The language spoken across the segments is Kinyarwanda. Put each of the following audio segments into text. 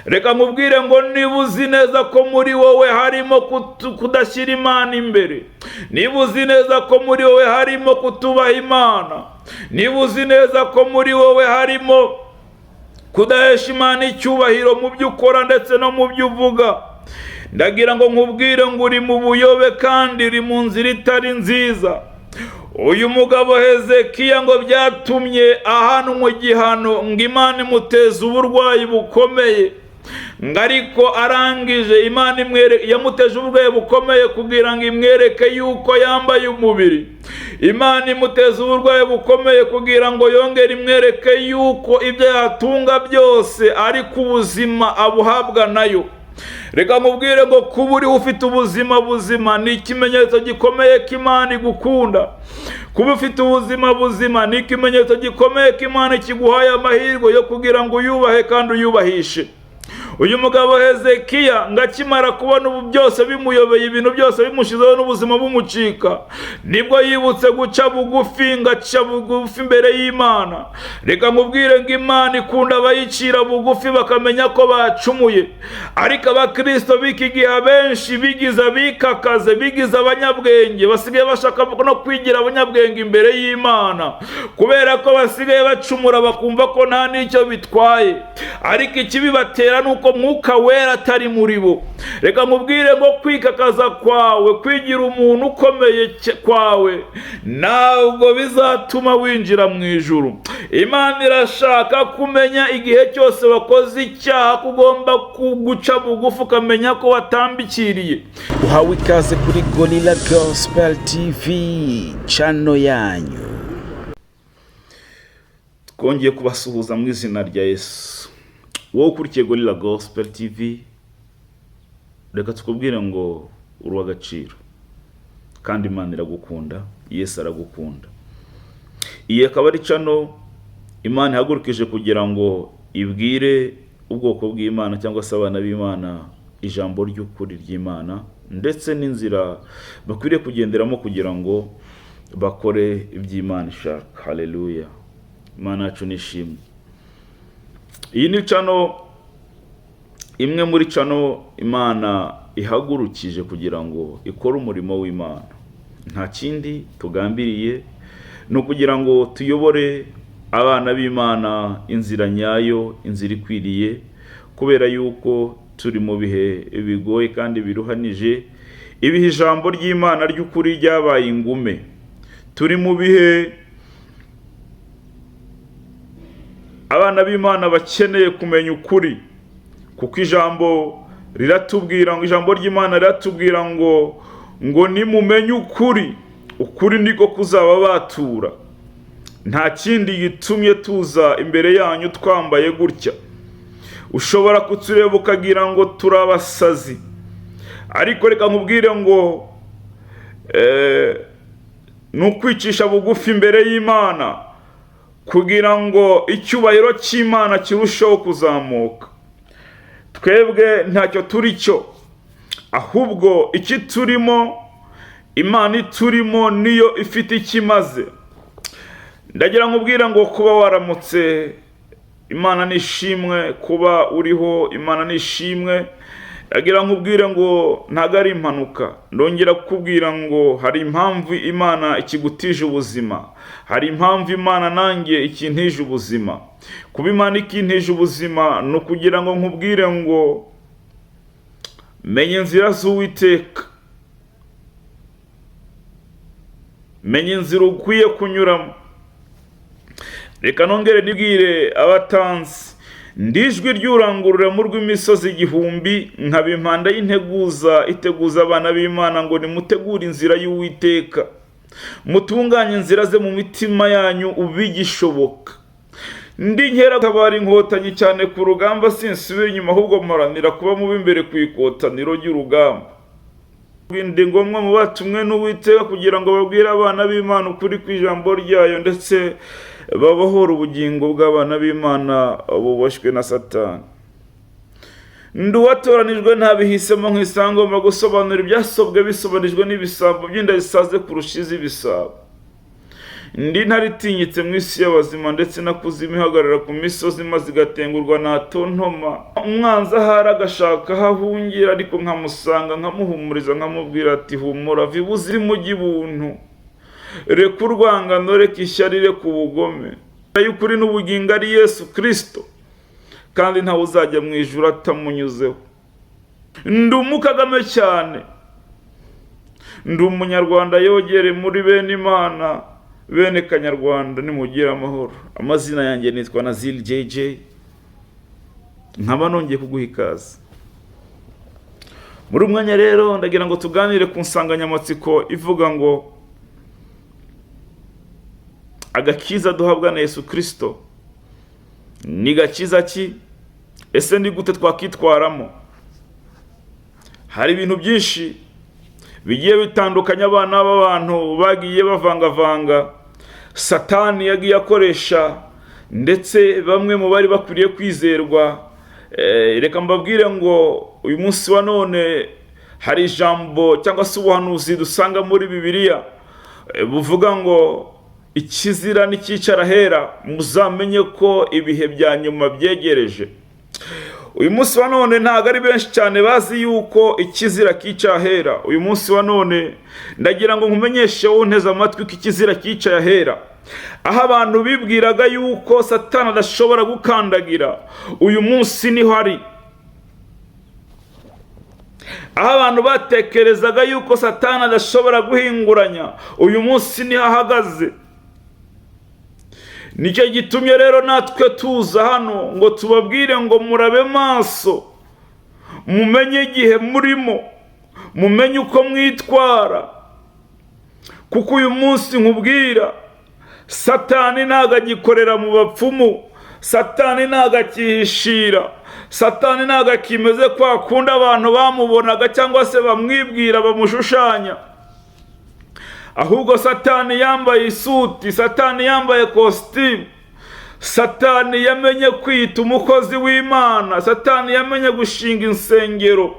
reka nkubwire ngo niba uzi neza ko muri wowe harimo kudashyira Imana imbere, niba uzi neza ko muri wowe harimo kutubaha Imana, niba uzi neza ko muri wowe harimo kudahesha Imana icyubahiro mu byo ukora ndetse no mu byo uvuga, ndagira ngo nkubwire ngo uri mu buyobe kandi uri mu nzira itari nziza. Uyu mugabo Hezekiya ngo byatumye ahanwa igihano ngo Imana imuteza uburwayi bukomeye, ngo ariko arangije Imana yamuteje uburwayi bukomeye kugira ngo imwereke yuko yambaye umubiri. Imana imuteza uburwayi bukomeye kugira ngo yongere imwereke yuko ibyo yatunga byose ariko ubuzima abuhabwa nayo. Reka nkubwire ngo kuba uri ufite ubuzima buzima ni ikimenyetso gikomeye ko Imana igukunda. Kuba ufite ubuzima buzima ni ikimenyetso gikomeye ko Imana ikiguhaye amahirwe yo kugira ngo uyubahe kandi uyubahishe. Uyu mugabo Hezekiya ngo akimara kubona ubu byose bimuyobeye, ibintu byose bimushizeho n'ubuzima bumucika, nibwo yibutse guca bugufi, ngo aca bugufi imbere y'Imana. Reka nkubwire ngo Imana ikunda abayicira bugufi bakamenya ko bacumuye. Ariko abakristo b'iki gihe abenshi bigize abikakaze, bigize abanyabwenge, basigaye bashaka no kwigira abanyabwenge imbere y'Imana, kubera ko basigaye bacumura bakumva ko nta n'icyo bitwaye. Ariko ikibibatera nuko Mwuka Wera atari muri bo. Reka nkubwire ngo kwikakaza kwawe, kwigira umuntu ukomeye kwawe, ntabwo bizatuma winjira mu ijuru. Imana irashaka kumenya igihe cyose wakoze icyaha kugomba guca bugufi ukamenya ko watambikiriye. Uhawe ikaze kuri Gorilla Gospel TV channel yanyu. Twongeye kubasuhuza mu izina rya Yesu. Wowe ukurikiye Gorilla Gospel TV, reka tukubwire ngo uri uw'agaciro kandi Imana iragukunda, Yesu aragukunda. Iyi akaba ari channel Imana ihagurukije kugira ngo ibwire ubwoko bw'Imana cyangwa se abana b'Imana ijambo ry'ukuri ry'Imana ndetse n'inzira bakwiriye kugenderamo kugira ngo bakore iby'Imana ishaka. Haleluya. Imana yacu nishimwe. Iyi ni channel imwe muri channel Imana ihagurukije kugira ngo ikore umurimo w'Imana. Nta kindi tugambiriye no kugira ngo tuyobore abana b'Imana inzira nyayo, inzira ikwiriye, kubera yuko turi mu bihe bigoye kandi biruhanije, ibihe ijambo ry'Imana ry'ukuri ryabaye ingume. Turi mu bihe abana b'Imana bakeneye kumenya ukuri, kuko ijambo riratubwira ngo ijambo ry'Imana riratubwira ngo nimumenye ukuri, ukuri niko kuzaba batura. Nta kindi gitumye tuza imbere yanyu twambaye gutya. Ushobora kutureba ukagira ngo turabasazi, ariko reka nkubwire ngo nukwicisha bugufi imbere y'Imana kugira ngo icyubahiro cy'Imana kirusheho kuzamuka. Twebwe ntacyo turi cyo, ahubwo iki turimo, Imana iturimo niyo ifite ikimaze. Ndagira nkubwira ngo kuba waramutse, Imana nishimwe. Kuba uriho, Imana nishimwe. Ndagira nkubwire ngo ntago ari impanuka. Ndongera kukubwira ngo hari impamvu Imana ikigutije ubuzima, hari impamvu Imana nanjye ikintije ubuzima. Kuba Imana ikintije ubuzima no kugira ngo nkubwire ngo menye inzira z'Uwiteka, menye inzira ukwiye kunyuramo. Reka nongere nibwire abatanzi, ndijwi ry'urangurura mu rw'imisozi igihumbi, nkaba impanda y'integuza iteguza abana b'Imana ngo nimutegure inzira y'Uwiteka, mutunganye inzira ze mu mitima yanyu ubigishoboka. Ndi nkera tabari inkotanyi cyane ku rugamba, sinsubira inyuma ahubwo mparanira kuba mubi imbere ku ikotaniro ry'urugamba. Ndi ngomwa mu batumwe n'Uwiteka kugira ngo babwire abana b'Imana ukuri kw'ijambo ryayo, ndetse babohora ubugingo bw'abana b'Imana buboshywe na Satani. Ndi uwatoranijwe ntabihisemo nk'isangomba gusobanura ibyasobwe bisobanijwe n'ibisambo by'inda zisaze kurusha iz'ibisabo. ndi ntaritinyitse mu isi y'abazima, ndetse nakuze imihagarara ku misozi maze igatengurwa natontoma. Umwanzi ahari agashaka aho ahungira, ariko nkamusanga nkamuhumuriza nkamubwira ati humura, va ibuzimu ujye ibuntu, reka urwangano, reka ishyari, reka ubugome. Y'ukuri n'ubugingo ari Yesu Kristo, kandi ntawe uzajya mu ijuru atamunyuzeho. Ndi umukagame cyane, ndi umunyarwanda yogere muri bene Imana, bene Kanyarwanda nimugire amahoro. Amazina yanjye nitwa Nazil JJ, nkaba nongeye kuguha ikaze. Muri umwanya rero ndagira ngo tuganire ku nsanganyamatsiko ivuga ngo agakiza duhabwa na Yesu Kristo ni gakiza ki? Ese ni gute twakitwaramo? Hari ibintu byinshi bigiye bitandukanye abana b'abantu bagiye bavangavanga, Satani yagiye akoresha, ndetse bamwe mu bari bakwiriye kwizerwa. Reka mbabwire ngo uyu munsi wa none hari ijambo cyangwa se ubuhanuzi dusanga muri Bibiliya buvuga ngo ikizira n'ikicara hera, muzamenye ko ibihe bya nyuma byegereje. Uyu munsi wa none ntabwo ari benshi cyane bazi yuko ikizira kica hera. Uyu munsi wa none ndagira ngo nkumenyeshe wowe unteze amatwi ko ikizira kica hera. Aho abantu bibwiraga yuko Satani adashobora gukandagira, uyu munsi niho ari. Aho abantu batekerezaga yuko Satani adashobora guhinguranya, uyu munsi niho ahagaze. Nicyo gitumye rero natwe tuza hano ngo tubabwire ngo murabe maso, mumenye igihe murimo, mumenye uko mwitwara. Kuko uyu munsi nkubwira, Satani ntago agikorera mu bapfumu, Satani ntago akihishira, Satani ntago akimeze kwa kundi abantu bamubonaga cyangwa se bamwibwira bamushushanya. Ahubwo Satani yambaye isuti, Satani yambaye kositimu, Satani yamenye kwita umukozi w'Imana, Satani yamenye gushinga insengero.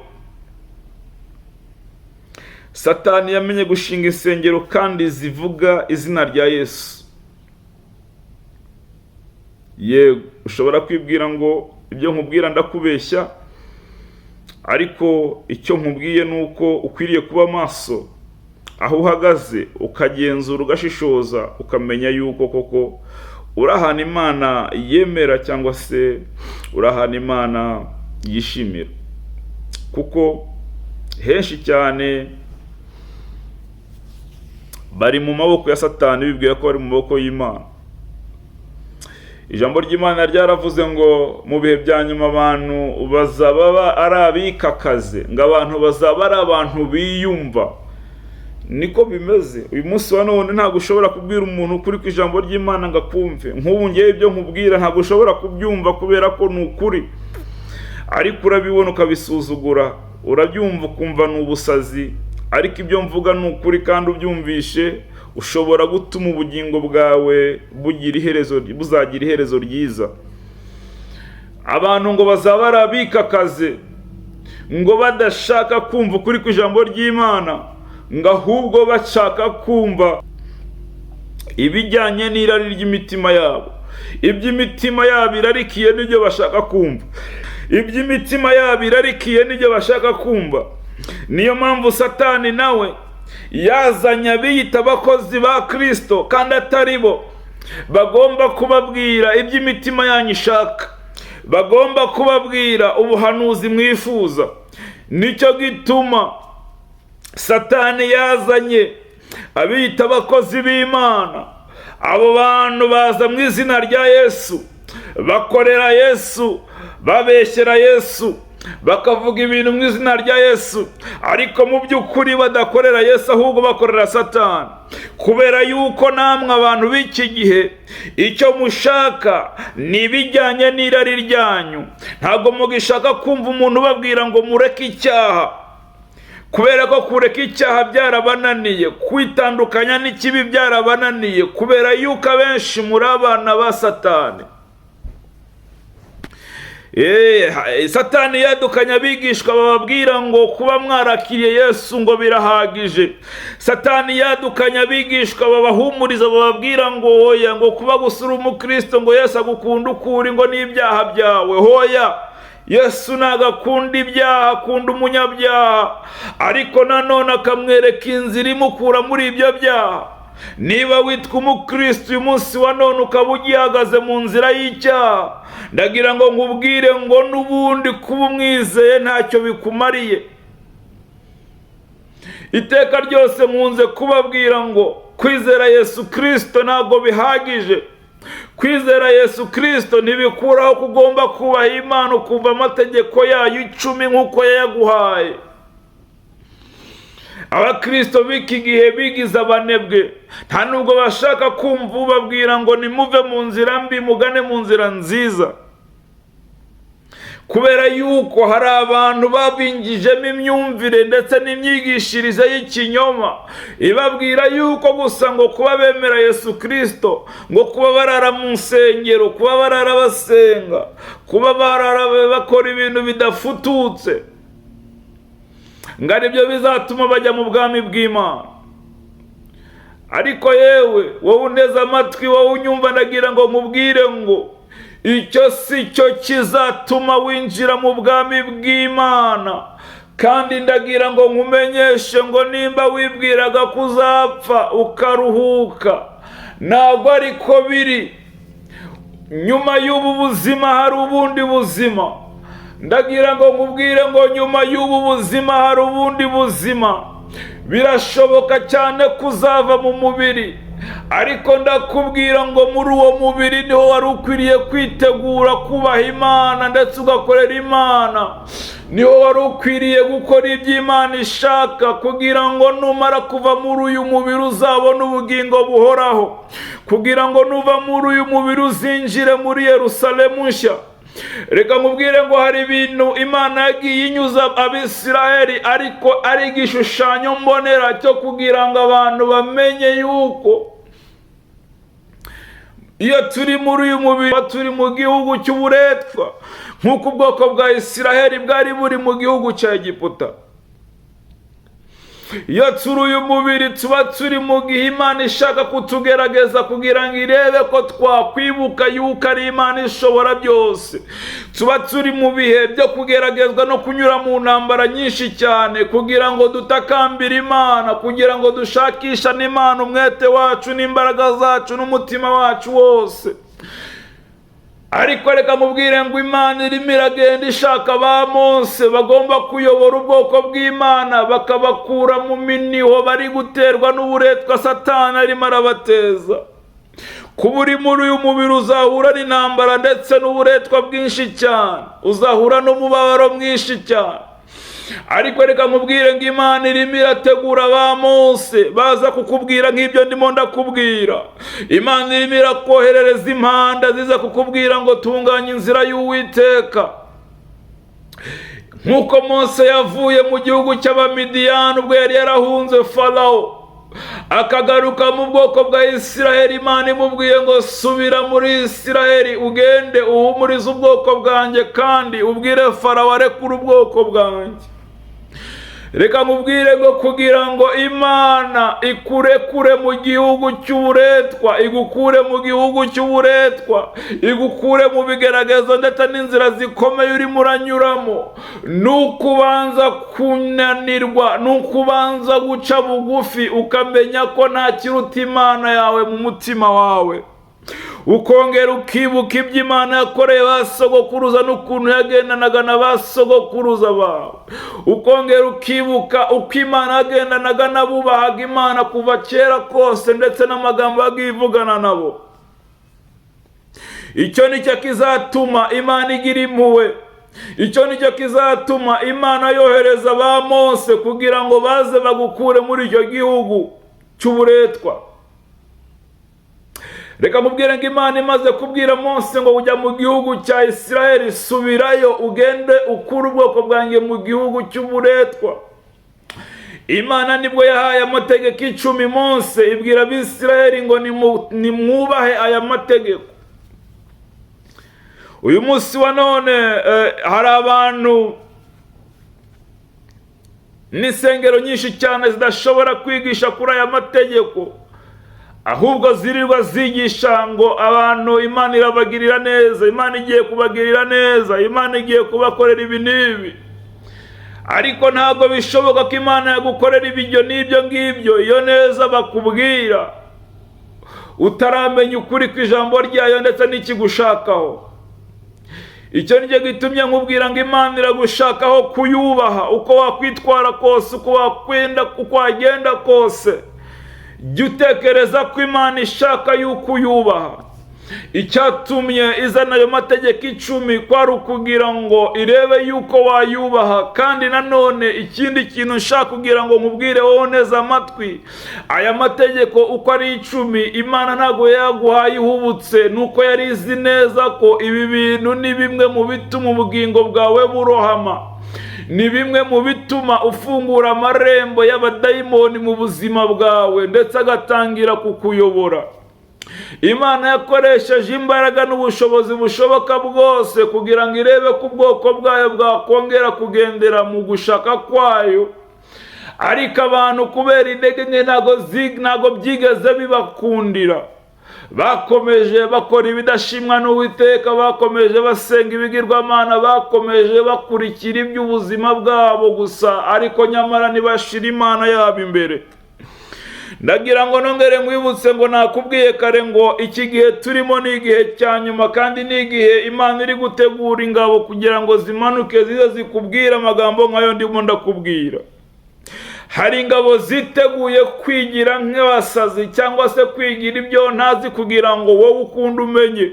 Satani yamenye gushinga insengero kandi zivuga izina rya Yesu. Yego, ushobora kwibwira ngo ibyo nkubwira ndakubeshya, ariko icyo nkubwiye nuko ukwiriye kuba maso, aho uhagaze ukagenzura, ugashishoza, ukamenya yuko koko urahana Imana yemera cyangwa se urahana Imana yishimira. Kuko henshi cyane bari mu maboko ya Satani bibwira ko bari mu maboko y'Imana. Ijambo ry'Imana ryaravuze ngo mu bihe bya nyuma abantu bazaba ari abikakaze, ngo abantu bazaba ari abantu biyumva. Niko bimeze. Uyu munsi wa none ntabwo ushobora kubwira umuntu ukuri ku ijambo ry'Imana ngo akumve. Nk'ubu ngiye ibyo nkubwira ntabwo ushobora kubyumva kubera ko ni ukuri, ariko urabibona ukabisuzugura, urabyumva ukumva ni ubusazi. Ariko ibyo mvuga ni ukuri kandi ubyumvishe, ushobora gutuma ubugingo bwawe buzagira iherezo ryiza. Abantu ngo bazaba ari abikakaze, ngo badashaka kumva ukuri ku ijambo ry'Imana, ngo ahubwo bashaka kumva ibijyanye n'irari ry'imitima yabo. Iby'imitima yabo irarikiye n'ibyo bashaka kumva, iby'imitima yabo irarikiye n'ibyo bashaka kumva. Niyo mpamvu Satani nawe yazanye abiyita abakozi ba Kristo kandi atari bo. Bagomba kubabwira iby'imitima yanyu ishaka, bagomba kubabwira ubuhanuzi mwifuza. Nicyo gituma Satani yazanye abiyita abakozi b'Imana. Abo bantu baza mu izina rya Yesu, bakorera Yesu, babeshyera Yesu, bakavuga ibintu mu izina rya Yesu, ariko mu by'ukuri badakorera Yesu ahubwo bakorera Satani. Kubera yuko namwe abantu b'iki gihe icyo mushaka ni ibijyanye n'irari ryanyu. Ntabwo mugishaka kumva umuntu ubabwira ngo mureke icyaha, kubera ko kureka icyaha byarabananiye, kwitandukanya n'ikibi byarabananiye, kubera yuko abenshi muri abana ba Satani. Satani yadukanye abigishwa bababwira ngo kuba mwarakiriye Yesu ngo birahagije. Satani yadukanye abigishwa babahumuriza bababwira ngo hoya, ngo kuba gusura umukristo ngo Yesu agukunda ukuri ngo n'ibyaha byawe. Hoya, Yesu nagakunda ibyaha, akunda umunyabyaha, ariko nanone akamwereka inzira imukura muri ibyo byaha. Niba witwa umukristo uyu munsi wa none ukaba ugihagaze mu nzira y'icyaha, ndagira ngo nkubwire ngo n'ubundi kuba umwizeye ntacyo bikumariye. Iteka ryose nkunze kubabwira ngo kwizera Yesu Kristo ntabwo bihagije. Kwizera Yesu Kristo ntibikuraho kugomba kubaha Imana ukumva amategeko yayo 10 nk'uko yayaguhaye. Abakristo b'iki gihe bigize abanebwe, nta nubwo bashaka kumva ubabwira ngo nimuve mu nzira mbi mugane mu nzira nziza, kubera yuko hari abantu babingijemo imyumvire ndetse n'imyigishirize y'ikinyoma ibabwira yuko gusa ngo kuba bemera Yesu Kristo, ngo kuba barara mu nsengero, kuba barara basenga, kuba barara bakora ibintu bidafututse, ngo aribyo bizatuma bajya mu bwami bw'Imana. Ariko yewe wowe uneze amatwi, wowe unyumva, ndagira ngo nkubwire ngo icyo si cyo kizatuma winjira mu bwami bw'Imana. Kandi ndagira ngo nkumenyeshe ngo nimba wibwiraga kuzapfa ukaruhuka, ntabwo ariko biri. Nyuma y'ubu buzima hari ubundi buzima. Ndagira ngo nkubwire ngo nyuma y'ubu buzima hari ubundi buzima. Birashoboka cyane kuzava mu mubiri, ariko ndakubwira ngo muri uwo mubiri niho wari ukwiriye kwitegura kubaha Imana ndetse ugakorera Imana. Niho wari ukwiriye gukora ibyo Imana ishaka, kugira ngo numara kuva muri uyu mubiri uzabone ubugingo buhoraho, kugira ngo nuva muri uyu mubiri uzinjire muri Yerusalemu nshya. Reka nkubwire ngo hari ibintu Imana yagiye inyuza Abisiraheli, ariko ari igishushanyo mbonera cyo kugira ngo abantu bamenye yuko iyo turi muri uyu mubiri turi mu gihugu cy'uburetwa, nk'uko ubwoko bwa Isiraheli bwari buri mu gihugu cya Egiputa. Iyo turi uyu mubiri tuba turi mu gihe Imana ishaka kutugerageza kugira ngo irebe ko twakwibuka yuko ari Imana ishobora byose. Tuba turi mu bihe byo kugeragezwa no kunyura mu ntambara nyinshi cyane, kugira ngo dutakambire Imana, kugira ngo dushakisha n'Imana umwete wacu n'imbaraga zacu n'umutima wacu wose. Ariko reka mubwire ngo Imana irimo iragenda ishaka ba Mose bagomba kuyobora ubwoko bw'Imana, bakabakura mu miniho bari guterwa n'uburetwa Satani arimo arabateza. Kuba uri muri uyu mubiri uzahura n'intambara ndetse n'uburetwa bwinshi cyane, uzahura n'umubabaro mwinshi cyane. Ariko reka mubwire ngo Imana irimo irategura ba Mose baza kukubwira nk'ibyo ndimo ndakubwira. Imana irimo irakoherereza impanda ziza kukubwira ngo tunganye inzira y'Uwiteka. Nk'uko Mose yavuye mu gihugu cy'Abamidiyani ubwo yari yarahunze Farawo, akagaruka mu bwoko bwa Isiraheli, Imana imubwiye ngo subira muri Isiraheli ugende uhumurize ubwoko bwanjye kandi ubwire Farawo arekure ubwoko bwanjye. Reka nkubwire ngo kugira ngo Imana ikurekure mu gihugu cy'uburetwa, igukure mu gihugu cy'uburetwa, igukure mu bigeragezo ndetse n'inzira zikomeye urimo uranyuramo, nukubanza kunanirwa, nukubanza guca bugufi ukamenya ko nta kiruta Imana yawe mu mutima wawe, ukongera ukibuka ibyo Imana yakoreye ba sogokuruza n'ukuntu yagendanaga na ba sogokuruza bawe, ukongera ukibuka uko Imana yagendanaga n'abubahaga Imana kuva kera kose ndetse n'amagambo yagiye ivugana nabo. Icyo nicyo kizatuma Imana igira impuhwe. Icyo nicyo kizatuma Imana yohereza ba Mose kugira ngo baze bagukure muri icyo gihugu cy'uburetwa. Reka mubwire ngo Imana imaze kubwira Mose ngo ujya mu gihugu cya Isiraheli, subirayo ugende ukure ubwoko bwanjye mu gihugu cy'uburetwa. Imana nibwo yahaye amategeko 10 Mose, ibwira Abisiraheli ngo nimwubahe aya mategeko. uyu munsi wa none hari abantu n'isengero nyinshi cyane zidashobora kwigisha kuri aya mategeko, ahubwo zirirwa zigisha ngo abantu Imana irabagirira neza, Imana igiye kubagirira neza, Imana igiye kubakorera ibi n'ibi. Ariko ntabwo bishoboka ko Imana yagukorera ibyo n'ibyo ngibyo iyo neza bakubwira utaramenya ukuri kw'ijambo ryayo ndetse n'ikigushakaho. Icyo nicyo gitumye nkubwira ngo Imana iragushakaho kuyubaha, uko wakwitwara kose, uko wagenda kose, jya utekereza ko Imana ishaka yuko uyubaha. Icyatumye izana ayo mategeko 10 kwari ukugira ngo irebe yuko wayubaha. Kandi nanone ikindi kintu nshaka kugira ngo nkubwire wowe neza amatwi, aya mategeko uko ari 10 Imana ntago yaguhaye ihubutse, nuko yari izi neza ko ibi bintu ni bimwe mu bituma ubugingo bwawe burohama, ni bimwe mu bituma ufungura amarembo y'abadayimoni mu buzima bwawe ndetse agatangira kukuyobora. Imana yakoresheje imbaraga n'ubushobozi bushoboka bwose kugira ngo irebe ko ubwoko bwayo bwakongera kugendera mu gushaka kwayo. Ariko abantu kubera intege nke ntago byigeze bibakundira, bakomeje bakora ibidashimwa n'Uwiteka, bakomeje basenga ibigirwamana, bakomeje bakurikira iby'ubuzima bwabo gusa, ariko nyamara ntibashira Imana yabo imbere. Ndagira ngo nongere nkwibutse ngo nakubwiye kare ngo iki gihe turimo ni igihe cya nyuma, kandi ni igihe Imana iri gutegura ingabo kugira ngo zimanuke zize zikubwira amagambo nk'ayo ndimo ndakubwira. Hari ingabo ziteguye kwigira nk'abasazi cyangwa se kwigira ibyo ntazi kugira ngo wowe ukunde umenye.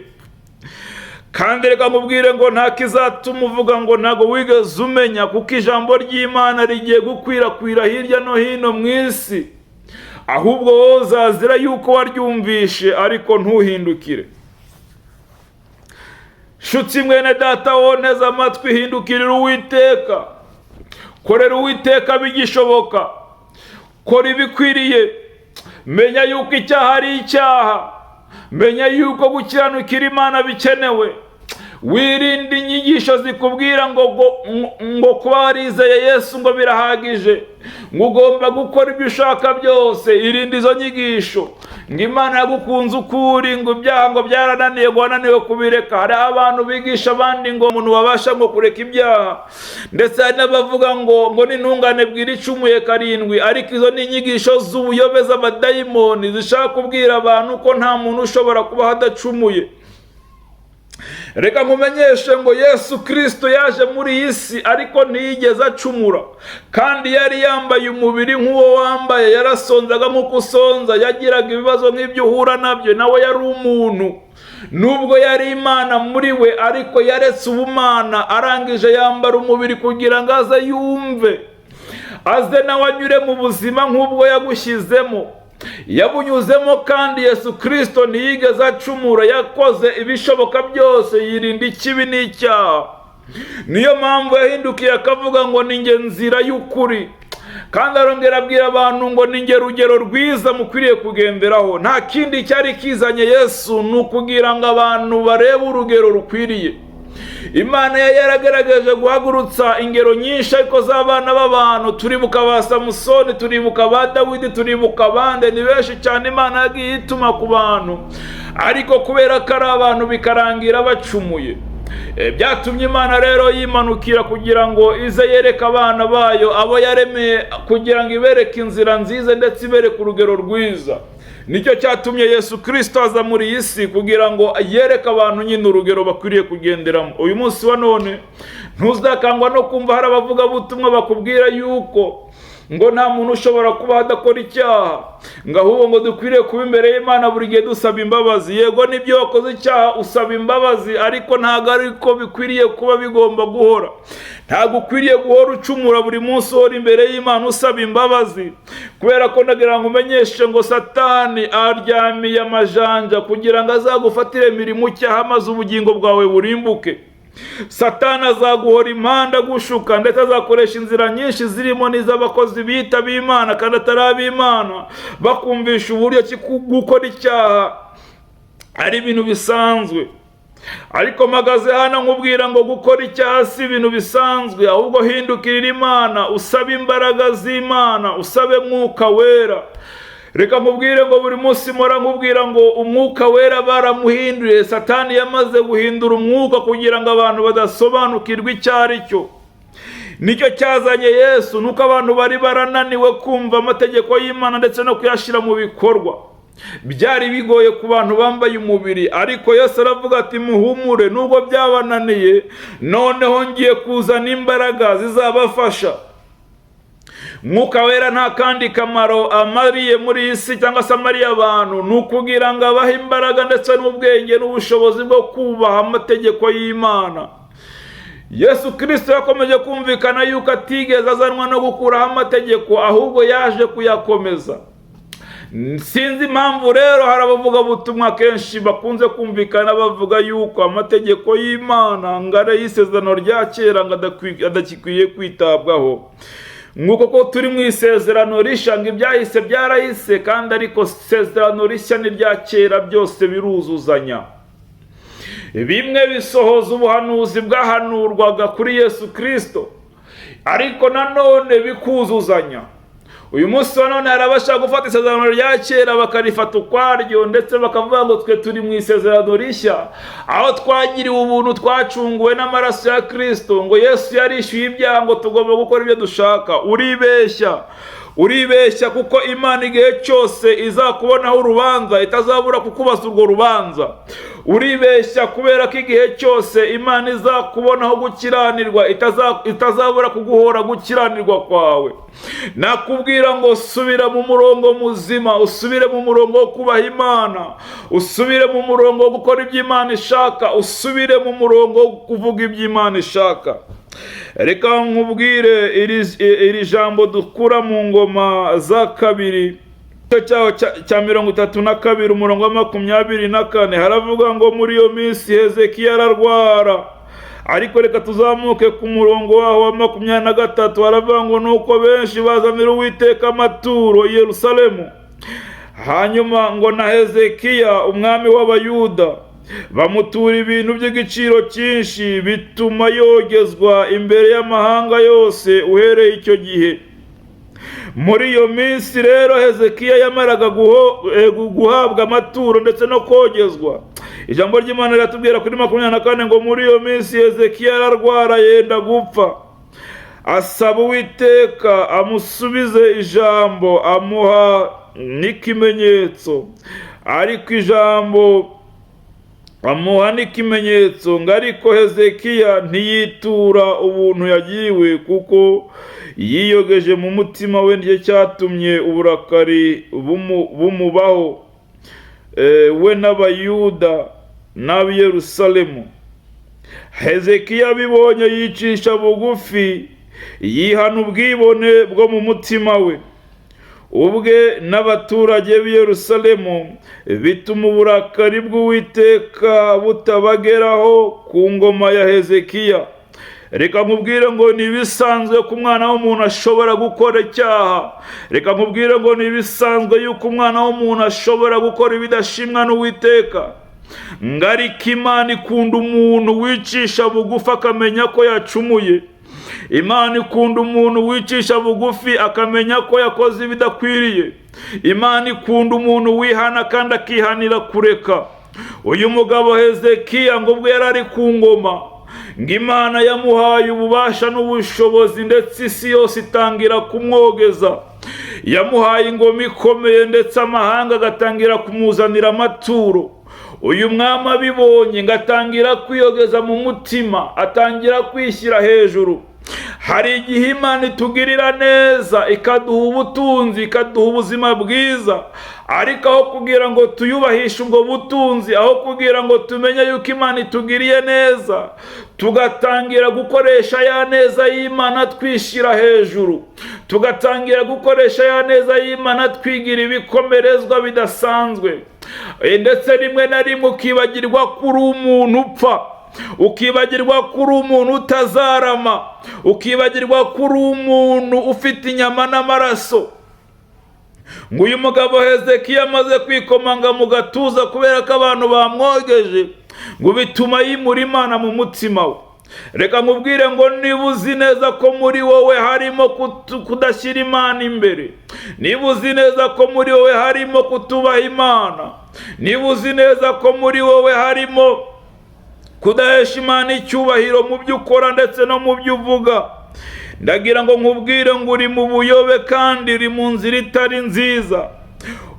Kandi reka nkubwire ngo nta kizatuma uvuga ngo ntago wigeze umenya, kuko ijambo ry'Imana rigiye gukwirakwira hirya no hino mu isi. Ahubwo wowe uzazira yuko waryumvishe ariko ntuhindukire. Shutsi mwene data wowe neza amatwi, hindukirira Uwiteka, korera Uwiteka bigishoboka, kora ibikwiriye, menya yuko icyaha ari icyaha, menya yuko gukiranukira Imana bikenewe. Wirinde inyigisho zikubwira ngo kuba warizeye Yesu ngo birahagije, ngo ugomba gukora ibyo ushaka byose. Irinde izo nyigisho ngo Imana yagukunze ukuri, ngo ibyaha ngo byarananiye, ngo wananiwe kubireka. Hari abantu bigisha abandi ngo umuntu wabasha ngo kureka ibyaha, ndetse hari n'abavuga ngo n'intungane bwira icumuye 7. Ariko izo ni inyigisho z'ubuyobe z'abadayimoni zishaka kubwira abantu ko nta muntu ushobora kuba hadacumuye. Reka nkumenyeshe ngo Yesu Kristo yaje muri iyi si ariko ntiyigeze acumura, kandi yari yambaye umubiri nk'uwo wambaye, yarasonzaga nk'uko usonza, yagiraga ibibazo nk'ibyo uhura nabyo. Nawe yari umuntu, nubwo yari Imana muri we, ariko yaretse ubumana, arangije yambara umubiri kugira ngo aze yumve, aze nawe anyure mu buzima nk'ubwo yagushyizemo, yabunyuzemo. Kandi Yesu Kristo ntiyigeze acumura, yakoze ibishoboka byose, yirinda ikibi n'icyaha. Niyo mpamvu yahindukiye akavuga ngo ni nge nzira y'ukuri, kandi arongera abwira abantu ngo ni nge rugero rwiza mukwiriye kugenderaho. Nta kindi cyari kizanye Yesu, ni ukugira ngo abantu barebe urugero rukwiriye. Imana yaragaragaje guhagurutsa ingero nyinshi ariko z'abana b'abantu. Turibuka ba Samusoni, turibuka ba Dawidi, turibuka abandi, ni benshi cyane Imana yagiye ituma ku bantu, ariko kubera ko ari abantu bikarangira bacumuye. Byatumye Imana rero yimanukira kugira ngo ize yereka abana bayo, abo yaremeye, kugira ngo ibereke inzira nziza ndetse ibereke urugero rwiza. Nicyo cyatumye Yesu Kristo aza muri iyi si kugira ngo yereke abantu nyine urugero bakwiriye kugenderamo. Uyu munsi wa none ntuzakangwa no kumva hari abavuga butumwa bakubwira yuko ngo nta muntu ushobora kuba adakora icyaha, ngo ahubwo ngo dukwiriye kuba imbere y'Imana buri gihe dusaba imbabazi. Yego nibyo wakoze icyaha usaba imbabazi, ariko ntago ariko bikwiriye kuba bigomba guhora. Ntago ukwiriye guhora ucumura buri munsi uhora imbere y'Imana usaba imbabazi, kubera ko ndagira ngo umenyeshe ngo Satani aryamiye amajanja kugira ngo azagufatire imirimo icyaha maze ubugingo bwawe burimbuke. Satani azaguhora impanda gushuka, ndetse azakoresha inzira nyinshi zirimo n'iz'abakozi bita b'Imana kandi atari ab'Imana, bakumvisha uburyo ki gukora icyaha ari ibintu bisanzwe. ariko mpagaze hano nkubwira ngo gukora icyaha si ibintu bisanzwe, ahubwo hindukirira Imana, usabe imbaraga z'Imana, usabe Mwuka Wera. Reka nkubwire ngo buri munsi mpora nkubwira ngo Umwuka Wera baramuhinduye. Satani yamaze guhindura umwuka kugira ngo abantu badasobanukirwa icyo ari cyo. Nicyo cyazanye Yesu, nuko abantu bari barananiwe kumva amategeko y'Imana ndetse no kuyashyira mu bikorwa. Byari bigoye ku bantu bambaye umubiri, ariko Yesu aravuga ati muhumure, nubwo byabananiye, noneho ngiye kuzana imbaraga zizabafasha. Mwuka Wera nta kandi kamaro amariye muri iyi si cyangwa se amariye abantu, ni ukugira ngo abahe imbaraga ndetse n'ubwenge n'ubushobozi bwo kubaha amategeko y'Imana. Yesu Kristo yakomeje kumvikana yuko atigeze azanwa no gukuraho amategeko, ahubwo yaje kuyakomeza. Sinzi impamvu rero hari abavuga butumwa kenshi bakunze kumvikana bavuga yuko amategeko y'Imana ngare y'isezerano rya kera adakikwiye kwitabwaho. Nk'uko ko turi mu isezerano rishya, ngo ibyahise byarahise, kandi ariko isezerano rishya n'irya kera byose biruzuzanya. Bimwe bisohoza ubuhanuzi bwahanurwaga kuri Yesu Kristo, ariko nanone bikuzuzanya. Uyu munsi wa none hari abashaka gufata isezerano rya kera bakarifata ukwaryo, ndetse bakavuga ngo twe turi mu isezerano rishya, aho twagiriwe ubuntu, twacunguwe n'amaraso ya Kristo, ngo Yesu yarishyuye ibyaha, ngo tugomba gukora ibyo dushaka. Uribeshya, kuko Imana igihe cyose izakubonaho urubanza itazabura kukubaza urwo rubanza. Uribeshya kubera ko igihe cyose Imana izakubonaho gukiranirwa itazabura kuguhora gukiranirwa kwawe. Nakubwira ngo subira mu murongo muzima, usubire mu murongo wo kubaha Imana, usubire mu murongo wo gukora ibyo Imana ishaka, usubire mu murongo wo kuvuga ibyo Imana ishaka. Reka nkubwire iri jambo dukura mu Ngoma za kabiri cya 32 umurongo wa 24, haravuga ngo muri iyo minsi Hezekiya ararwara. Ariko reka tuzamuke ku murongo waho wa 23, haravuga ngo nuko benshi bazanira Uwiteka amaturo i Yerusalemu. Hanyuma ngo na Hezekiya umwami w'Abayuda bamutura ibintu by'igiciro cyinshi, bituma yogezwa imbere y'amahanga yose uhereye icyo gihe. Muri iyo minsi rero Hezekiya yamaraga guhabwa amaturo ndetse no kogezwa. Ijambo ry'Imana riratubwira kuri 24 ngo muri iyo minsi Hezekiya ararwara yenda gupfa. Asaba Uwiteka amusubize ijambo, amuha n'ikimenyetso. Ariko ijambo amuha n'ikimenyetso, ngo ariko Hezekiya ntiyitura ubuntu yagiriwe, kuko yiyogeje mu mutima we, nicyo cyatumye uburakari bumubaho we n'Abayuda n'ab'i Yerusalemu. Hezekiya bibonye yicisha bugufi, yihana ubwibone bwo mu mutima we ubwe n'abaturage b'i Yerusalemu, bituma uburakari bw'Uwiteka butabageraho ku ngoma ya Hezekiya. Reka nkubwire ngo nibisanzwe ko umwana w'umuntu ashobora gukora icyaha. Reka nkubwire ngo nibisanzwe yuko umwana w'umuntu ashobora gukora ibidashimwa n'Uwiteka. Ngariko Imana ikunda umuntu wicisha bugufi akamenya ko yacumuye. Imana ikunda umuntu wicisha bugufi akamenya ko yakoze ibidakwiriye. Imana ikunda umuntu wihana kandi akihanira kureka. Uyu mugabo Hezekiya ngo ubwo yari ari ku ngoma, ngo Imana yamuhaye ububasha n'ubushobozi, ndetse isi yose itangira kumwogeza. Yamuhaye ingoma ikomeye, ndetse amahanga agatangira kumuzanira amaturo. Uyu mwami abibonye ngo atangira kwiyogeza mu mutima, atangira kwishyira hejuru. Hari igihe Imana itugirira neza, ikaduha ubutunzi, ikaduha ubuzima bwiza, ariko aho kugira ngo tuyubahishe ubwo butunzi, aho kugira ngo tumenye yuko Imana itugiriye neza, tugatangira gukoresha ya neza y'Imana twishyira hejuru, tugatangira gukoresha ya neza y'Imana twigira ibikomerezwa bidasanzwe, ndetse rimwe na rimwe ukibagirwa kuri umuntu upfa, ukibagirwa kuri umuntu utazarama, ukibagirwa kuri umuntu ufite inyama n'amaraso. Ngo uyu mugabo Hezekiya amaze kwikomanga mu gatuza kubera ko abantu bamwogeje, ngo bituma yimura Imana mu mutima we. Reka nkubwire ngo niba uzi neza ko muri wowe harimo kudashyira Imana imbere, niba uzi neza ko muri wowe harimo kutubaha Imana, niba uzi neza ko muri wowe harimo kudahesha Imana icyubahiro mu byo ukora ndetse no mu byo uvuga, ndagira ngo nkubwire ngo uri mu buyobe kandi uri mu nzira itari nziza.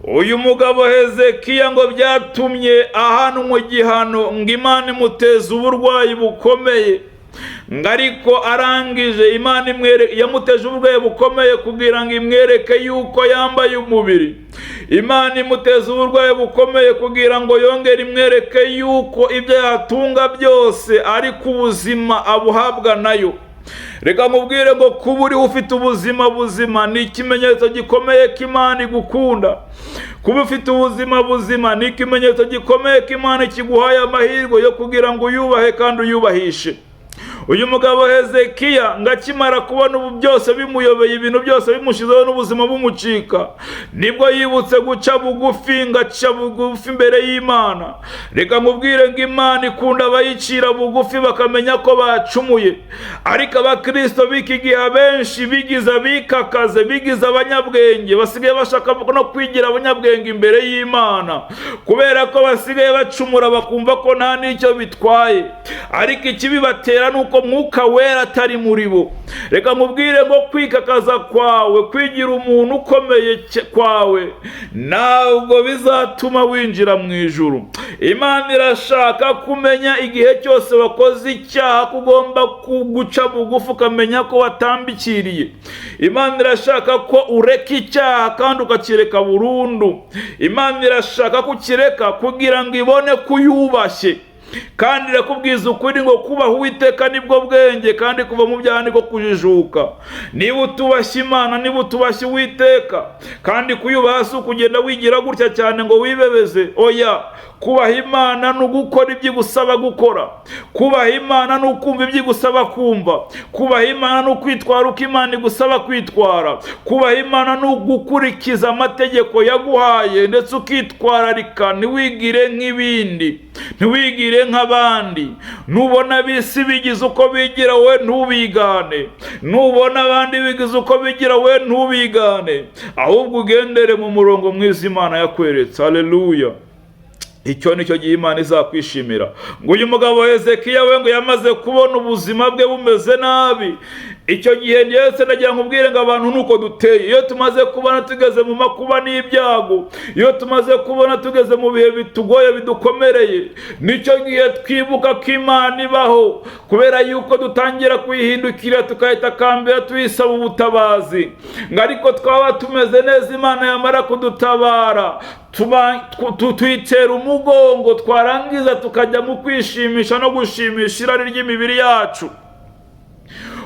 Uyu mugabo Hezekiya ngo byatumye ahanwa igihano ngo Imana imuteza uburwayi bukomeye, ngo ariko arangije Imana yamuteje uburwayi bukomeye kugira ngo imwereke yuko yambaye umubiri. Imana imuteza uburwayi bukomeye kugira ngo yongere imwereke yuko ibyo yatunga byose ariko ubuzima abuhabwa nayo. Reka nkubwire ngo kuba uriho ufite ubuzima buzima ni ikimenyetso gikomeye ko Imana igukunda. Kuba ufite ubuzima buzima ni ikimenyetso gikomeye ko Imana ikiguhaye amahirwe yo kugira ngo uyubahe kandi uyubahishe. Uyu mugabo Hezekiya ngo akimara kubona ubu byose bimuyobeye, ibintu byose bimushizeho n'ubuzima bumucika, nibwo yibutse guca bugufi, ngo aca bugufi imbere y'Imana. Reka nkubwire ngo Imana ikunda abayicira bugufi bakamenya ko bacumuye. Ariko abakristo b'iki gihe abenshi bigize abikakaze, bigize abanyabwenge, basigaye bashaka no kwigira abanyabwenge imbere y'Imana, kubera ko basigaye bacumura bakumva ko nta n'icyo bitwaye. Ariko ikibibatera nuko Mwuka Wera atari muri bo. Reka nkubwire ngo kwikakaza kwawe, kwigira umuntu ukomeye kwawe, ntabwo bizatuma winjira mu ijuru. Imana irashaka kumenya igihe cyose wakoze icyaha kugomba guca bugufi ukamenya ko watambikiriye. Imana irashaka ko ureka icyaha kandi ukakireka burundu. Imana irashaka kukireka kugira ngo ibone kuyubashye. Kandi irakubwiza ukuri ngo kubaha Uwiteka nibwo bwenge, kandi kuva mu byaha niko kujijuka. Niba utubashye Imana, niba utubashye Uwiteka, kandi kuyubaha si ukugenda wigira gutya cyane ngo wibebeze. Oya, kubaha Imana ni ugukora ibyo igusaba gukora. Kubaha Imana ni ukumva ibyo igusaba kumva. Kubaha Imana ni ukwitwara uko Imana igusaba kwitwara. Kubaha Imana ni ugukurikiza amategeko yaguhaye ndetse ukitwararika, ntiwigire nk'ibindi, ntiwigire nk'abandi. Nubona ab'isi bigize uko bigira, we ntubigane. Nubona abandi bigize uko bigira, we ntubigane, ahubwo ugendere mu murongo mwiza Imana yakweretse. Haleluya. Icyo nicyo gihe Imana izakwishimira. Ngo uyu mugabo Hezekiya we ngo yamaze kubona ubuzima bwe bumeze nabi. Icyo gihe ndetse nagira nkubwire ngo abantu nuko duteye. Iyo tumaze kubona tugeze mu makuba n'ibyago, iyo tumaze kubona tugeze mu bihe bitugoye bidukomereye, nicyo gihe twibuka ko Imana ibaho, kubera yuko dutangira kwihindukira tukayitakambira tuyisaba ubutabazi. Ngo ariko twaba tumeze neza, Imana yamara kudutabara tuyitera umugongo, twarangiza tukajya mu kwishimisha no gushimisha irari ry'imibiri yacu.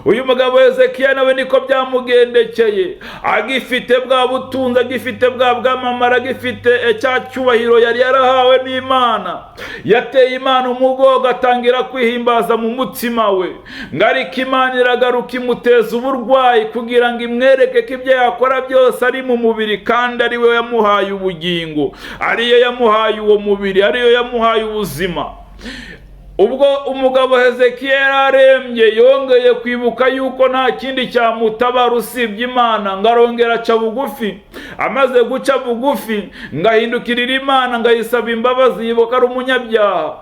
Uyu mugabo Hezekiya nawe niko byamugendekeye. Agifite bwa butunzi, agifite bwa bwamamara, agifite cya cyubahiro yari yarahawe n'Imana, yateye Imana umugongo, atangira kwihimbaza mu mutima we. Ngo ariko Imana iragaruka imuteza uburwayi kugira ngo imwereke ko ibyo yakora byose ari mu mubiri, kandi ari we yamuhaye ubugingo, ariyo yamuhaye uwo mubiri, ariyo yamuhaye ubuzima. Ubwo umugabo Hezekiya yararembye, yongeye kwibuka yuko nta kindi cyamutabara usibye Imana, ngo arongera aca bugufi. Amaze guca bugufi, ngo ahindukirira Imana, ngo ayisaba imbabazi, yibuka ari umunyabyaha.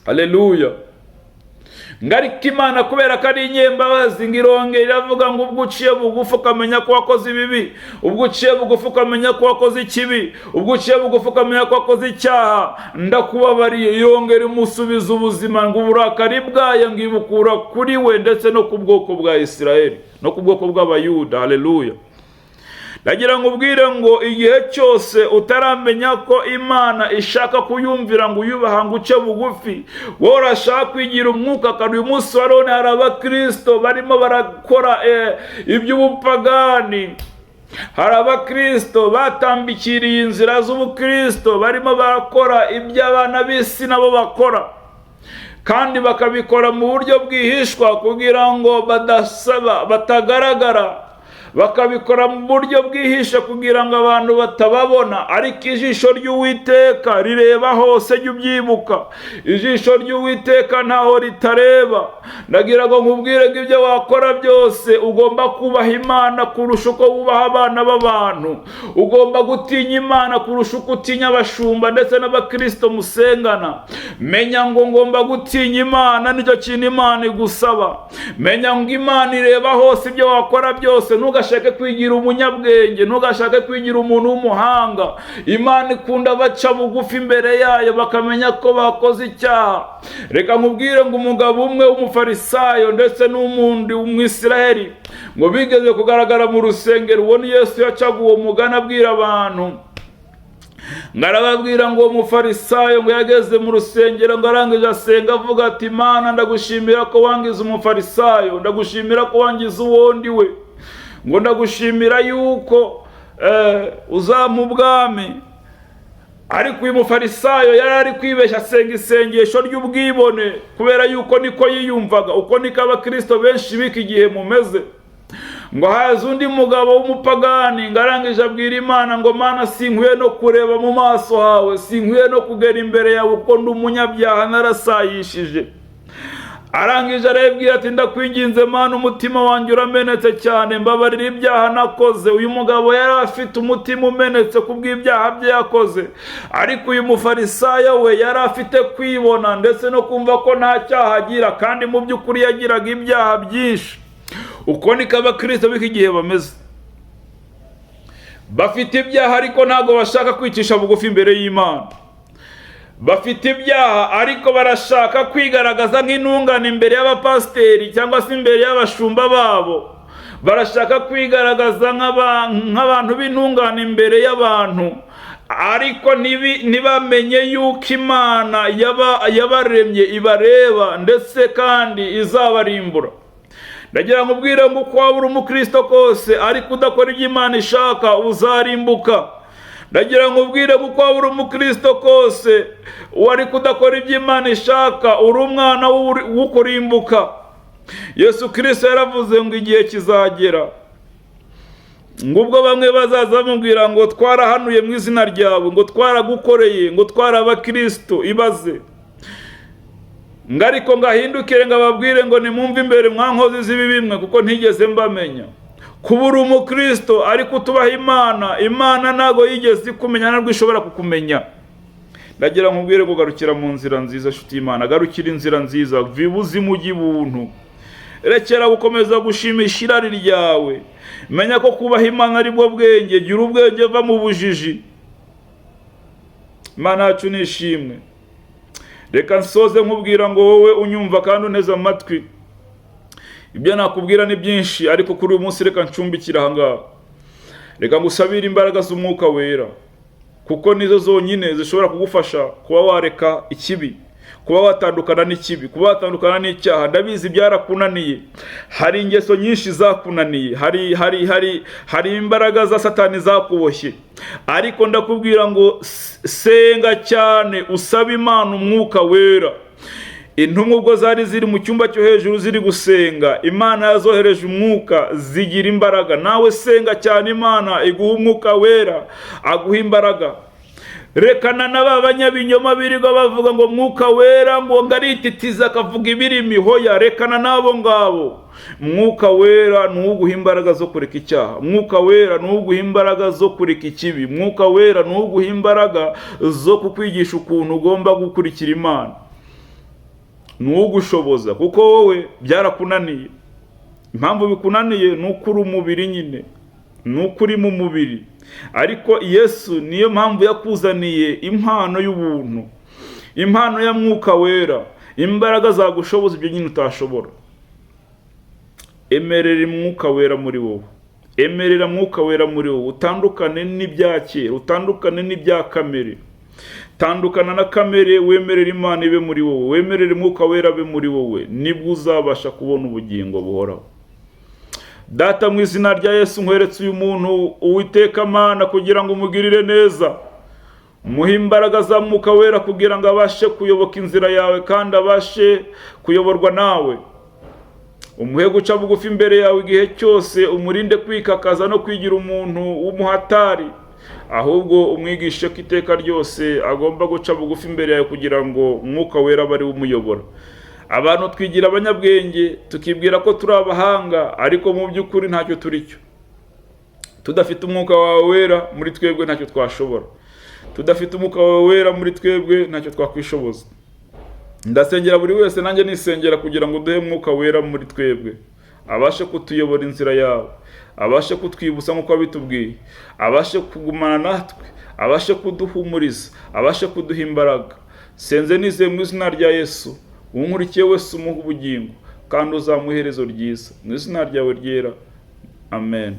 Haleluya. Ngo ariko Imana kubera ko ari inyembabazi, ngo irongera iravuga ngo ubwo uciye bugufi ukamenya ko wakoze ibibi, ubwo uciye bugufi ukamenya ko wakoze ikibi, ubwo uciye bugufi ukamenya ko wakoze icyaha, ndakubabariye. Yongera imusubiza ubuzima, ngo uburakari bwayo ngo ibukura kuri we ndetse no ku bwoko bwa Isirayeli no ku bwoko bw'Abayuda. Haleluya. Ndagira ngo ubwire ngo igihe cyose utaramenya ko Imana ishaka kuyumvira ngo uyubaha, ngo uce bugufi, wowe urashaka kwigira umwuka. Kandi uyu munsi wa none hari abakristo barimo barakora iby'ubupagani. Hari abakristo batambikiriye inzira z'ubukristo, barimo barakora iby'abana b'isi nabo bakora, kandi bakabikora mu buryo bwihishwa kugira ngo batagaragara, bakabikora mu buryo bwihishe kugira ngo abantu batababona, ariko ijisho ry'Uwiteka rireba hose. Jya ubyibuka, ijisho ry'Uwiteka ntaho ritareba. Ndagira ngo nkubwire ngo ibyo wakora byose ugomba kubaha Imana kurusha uko wubaha abana b'abantu. Ugomba gutinya Imana kurusha uko utinya abashumba ndetse n'abakristo musengana. Menya ngo ngomba gutinya Imana, nicyo kintu Imana igusaba. Menya ngo Imana ireba hose ibyo wakora byose. Ntugashake kwigira umunyabwenge, ntugashake kwigira umuntu w'umuhanga. Imana ikunda baca bugufi imbere yayo bakamenya ko bakoze icyaha. Reka nkubwire ngo umugabo umwe w'umufarisayo ndetse n'umundi w'umwisiraheli ngo bigeze kugaragara mu rusengero. Uwo ni Yesu yacaga uwo mugani abwira abantu. Ngarababwira ngo uwo mufarisayo ngo yageze mu rusengero ngo arangije asenga avuga ati, Mana ndagushimira ko wangize umufarisayo, ndagushimira ko wangize uwo ndi we, ngo ndagushimira yuko uzampa ubwami. Ariko uyu mufarisayo yari ari kwibeshya, asenga isengesho ry'ubwibone kubera yuko niko yiyumvaga. Uko niko abakristo benshi b'iki gihe mumeze. Ngo haza undi mugabo w'umupagani ngo arangije abwira Imana ngo, Mana sinkwiye no kureba mu maso hawe, sinkwiye no kugera imbere yawe kuko ndi umunyabyaha narasayishije. Arangije arabwira ati, ndakwinginze Mana, umutima wanjye uramenetse cyane, mbabarira ibyaha nakoze. Uyu mugabo yari afite umutima umenetse kubw'ibyaha bye yakoze, ariko uyu mufarisayo we yari afite kwibona ndetse no kumva ko nta cyaha agira, kandi mu by'ukuri yagiraga ibyaha byinshi. Uko niko abakristo b'iki gihe bameze. Bafite ibyaha ariko ntabwo bashaka kwicisha bugufi imbere y'Imana. Bafite ibyaha ariko barashaka kwigaragaza nk'intungane imbere y'abapasiteri cyangwa se imbere y'abashumba babo. Barashaka kwigaragaza nk'abantu b'intungane imbere y'abantu, ariko ntibamenye yuko Imana yabaremye ibareba ndetse kandi izabarimbura. Ndagira ngo ubwire ngo uko waba uri umukristo kose ariko udakora ibyo Imana ishaka uzarimbuka. Ndagira ngo ubwire ngo uko waba uri umukristo kose ariko udakora ibyo Imana ishaka uri umwana w'ukurimbuka. Yesu Kristo yaravuze ngo igihe kizagera ngo ubwo bamwe bazaza bamubwira ngo twarahanuye mu izina ryawe, ngo twaragukoreye, ngo twarabakristo. Ibaze ngo ariko ngahindukire ngo ababwire ngo nimumve imbere mwankozi z'ibi bimwe kuko ntigeze mbamenya. Kuba uri umukristo ariko utubaha Imana, Imana ntago yigeze ikumenya, ntabwo ishobora kukumenya. Ndagira ngo nkubwire kugarukira mu nzira nziza nshuti y'Imana. Garukira inzira nziza, vibuzi mu gibuntu. Rekera gukomeza gushimisha irari ryawe. Menya ko kubaha Imana ari bwo bwenge. Gira ubwenge, va mu bujiji. Imana yacu nishimwe. Reka nsoze nkubwira ngo wowe unyumva kandi uneze amatwi. Ibyo nakubwira ni byinshi, ariko kuri uyu munsi reka ncumbikira aha ngaha. Reka ngusabire imbaraga z'Umwuka Wera, kuko nizo zonyine zishobora kugufasha kuba wareka ikibi, kuba watandukana n'ikibi, kuba watandukana n'icyaha. Ndabizi byarakunaniye, hari ingeso nyinshi zakunaniye, hari imbaraga za Satani zakuboshye, ariko ndakubwira ngo senga cyane, usabe Imana Umwuka Wera. Intumwa ubwo zari ziri mu cyumba cyo hejuru ziri gusenga, Imana yazohereje umwuka zigira imbaraga. Nawe senga cyane, Imana iguha Umwuka Wera, aguha imbaraga. Rekana n'aba banyabinyoma birirwa bavuga ngo Mwuka Wera ngo ngarititiza akavuga ibirimi. Hoya, rekana n'abo ngabo. Mwuka Wera nuguha imbaraga zo kureka icyaha. Mwuka Wera nuguha imbaraga zo kureka ikibi. Mwuka Wera nuguha imbaraga zo kukwigisha ukuntu ugomba gukurikira Imana. Nugushoboza kuko wowe byarakunaniye. Impamvu bikunaniye nuko uri umubiri nyine, nuko uri mu mubiri. Ariko Yesu niyo mpamvu yakuzaniye impano y'ubuntu, impano ya Mwuka Wera, imbaraga zagushoboza ibyo nyine utashobora. Emerera Mwuka Wera muri wowe. Emerera Mwuka Wera muri wowe. Utandukane n'ibyakera, utandukane n'ibya kamere. Tandukana na kamere, wemerera Imana ibe muri wowe, wemerera Mwuka Wera abe muri wowe, nibwo uzabasha kubona ubugingo buhoraho. Data, mu izina rya Yesu nkweretse uyu muntu Uwiteka Mana kugira ngo umugirire neza. Muhe imbaraga za Mwuka Wera kugira ngo abashe kuyoboka inzira yawe kandi abashe kuyoborwa nawe. umuhe guca bugufi imbere yawe igihe cyose, umurinde kwikakaza no kwigira umuntu w'umuhatari, ahubwo umwigishe ko iteka ryose agomba guca bugufi imbere yawe kugira ngo umwuka wera abe ari we umuyobora. Abantu twigira abanyabwenge tukibwira ko turi abahanga, ariko mu by'ukuri ntacyo turi cyo. Tudafite umwuka wawe wera muri twebwe ntacyo twashobora. Tudafite umwuka wawe wera muri twebwe ntacyo twakwishoboza. Ndasengera buri wese, nanjye nisengera kugira ngo duhe umwuka wera muri twebwe, abashe kutuyobora inzira yawe, abashe kutwibutsa nk'uko wabitubwiye, abashe kugumana natwe, abashe kuduhumuriza, abashe kuduha imbaraga. Senze nizeye mu izina rya Yesu, unkurikiye wese umuha ubugingo kandi uzamuha iherezo ryiza, mu izina ryawe ryera, amen.